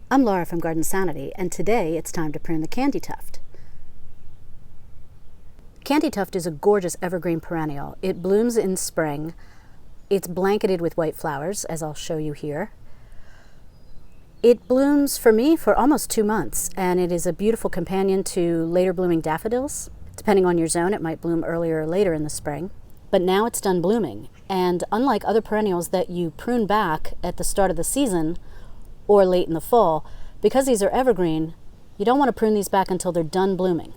I'm Laura from Garden Sanity, and today it's time to prune the Candytuft. Candytuft is a gorgeous evergreen perennial. It blooms in spring. It's blanketed with white flowers, as I'll show you here. It blooms for me for almost 2 months, and it is a beautiful companion to later blooming daffodils. Depending on your zone, it might bloom earlier or later in the spring. But now it's done blooming, and unlike other perennials that you prune back at the start of the season or late in the fall, because these are evergreen, you don't want to prune these back until they're done blooming.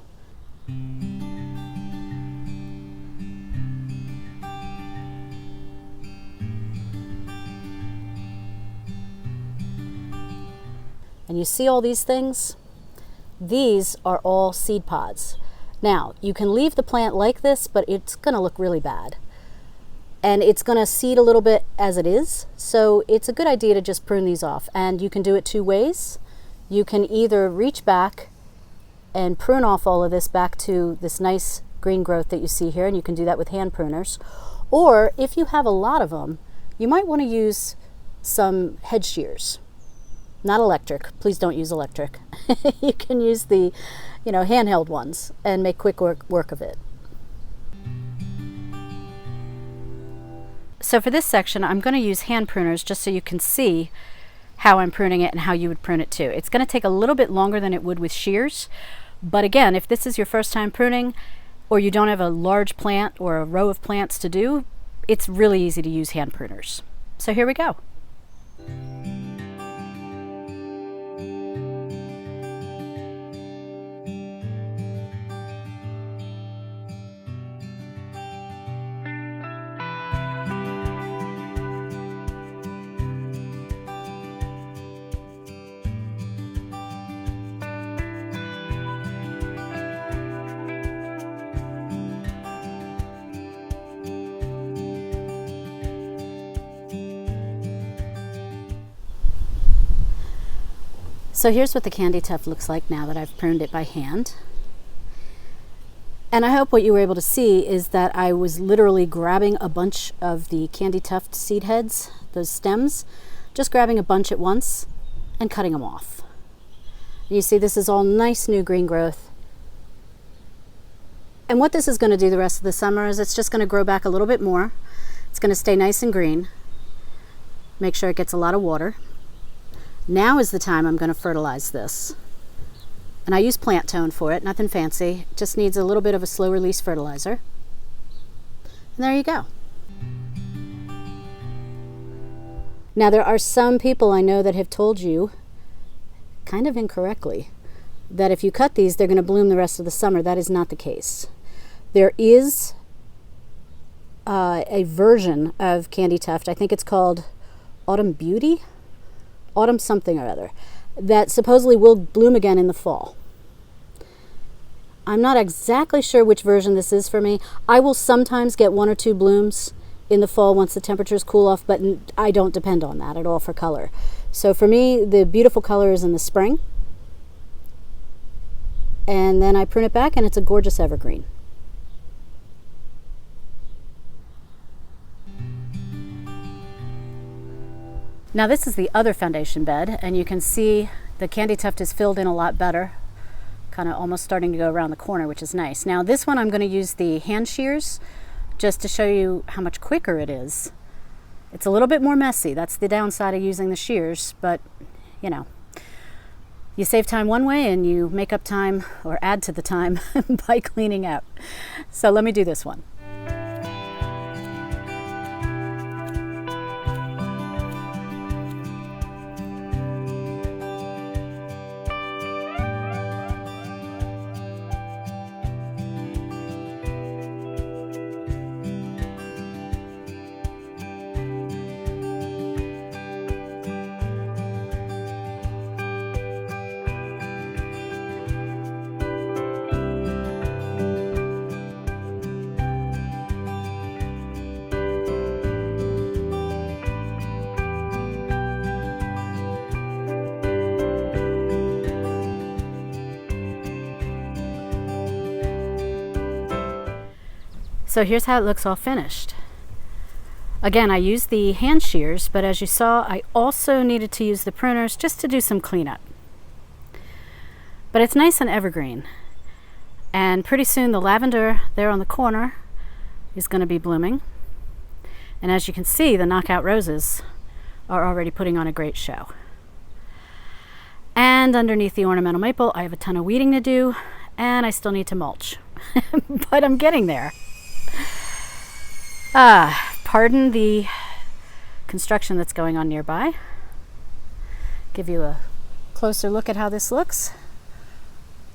And you see all these things? These are all seed pods. Now, you can leave the plant like this, but it's going to look really bad. And it's going to seed a little bit as it is, so it's a good idea to just prune these off. And you can do it 2 ways. You can either reach back and prune off all of this back to this nice green growth that you see here, and you can do that with hand pruners. Or if you have a lot of them, you might want to use some head shears. Not electric. Please don't use electric. You can use the, handheld ones and make quick work of it. So for this section, I'm going to use hand pruners just so you can see how I'm pruning it and how you would prune it too. It's going to take a little bit longer than it would with shears, but again, if this is your first time pruning or you don't have a large plant or a row of plants to do, it's really easy to use hand pruners. So here we go. So here's what the Candytuft looks like now that I've pruned it by hand. And I hope what you were able to see is that I was literally grabbing a bunch of the Candytuft seed heads, those stems, just grabbing a bunch at once and cutting them off. You see this is all nice new green growth. And what this is going to do the rest of the summer is it's just going to grow back a little bit more. It's going to stay nice and green. Make sure it gets a lot of water. Now is the time I'm going to fertilize this. And I use plant tone for it, nothing fancy. It just needs a little bit of a slow release fertilizer. And there you go. Now there are some people I know that have told you, kind of incorrectly, that if you cut these, they're going to bloom the rest of the summer. That is not the case. There is a version of Candytuft, I think it's called Autumn Beauty? Autumn something or other, that supposedly will bloom again in the fall. I'm not exactly sure which version this is for me. I will sometimes get 1 or 2 blooms in the fall once the temperatures cool off, but I don't depend on that at all for color. So for me, the beautiful color is in the spring. And then I prune it back and it's a gorgeous evergreen. Now this is the other foundation bed, and you can see the Candytuft is filled in a lot better, kind of almost starting to go around the corner, which is nice. Now this one I'm going to use the hand shears just to show you how much quicker it is. It's a little bit more messy. That's the downside of using the shears, but you save time one way and you make up time or add to the time by cleaning out. So let me do this one. So here's how it looks all finished. Again, I used the hand shears, but as you saw, I also needed to use the pruners just to do some cleanup. But it's nice and evergreen. And pretty soon the lavender there on the corner is going to be blooming. And as you can see, the knockout roses are already putting on a great show. And underneath the ornamental maple, I have a ton of weeding to do, and I still need to mulch. But I'm getting there. Pardon the construction that's going on nearby. Give you a closer look at how this looks.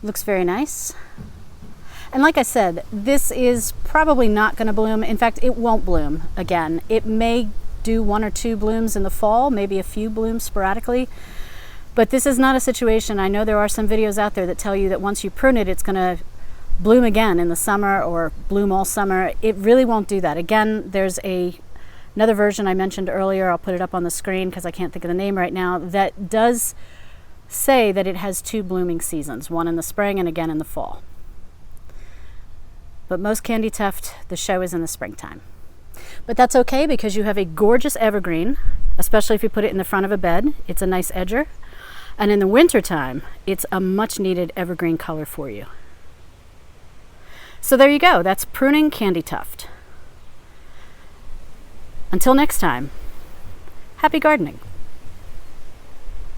Looks very nice. And like I said, this is probably not going to bloom. In fact, it won't bloom again. It may do 1 or 2 blooms in the fall, maybe a few blooms sporadically. But this is not a situation. I know there are some videos out there that tell you that once you prune it, it's going to bloom again in the summer or bloom all summer. It really won't do that. Again, there's another version I mentioned earlier. I'll put it up on the screen because I can't think of the name right now. That does say that it has 2 blooming seasons, one in the spring and again in the fall. But most Candytuft, the show is in the springtime. But that's okay because you have a gorgeous evergreen, especially if you put it in the front of a bed. It's a nice edger. And in the wintertime, it's a much needed evergreen color for you. So there you go. That's Pruning Candytuft. Until next time, happy gardening.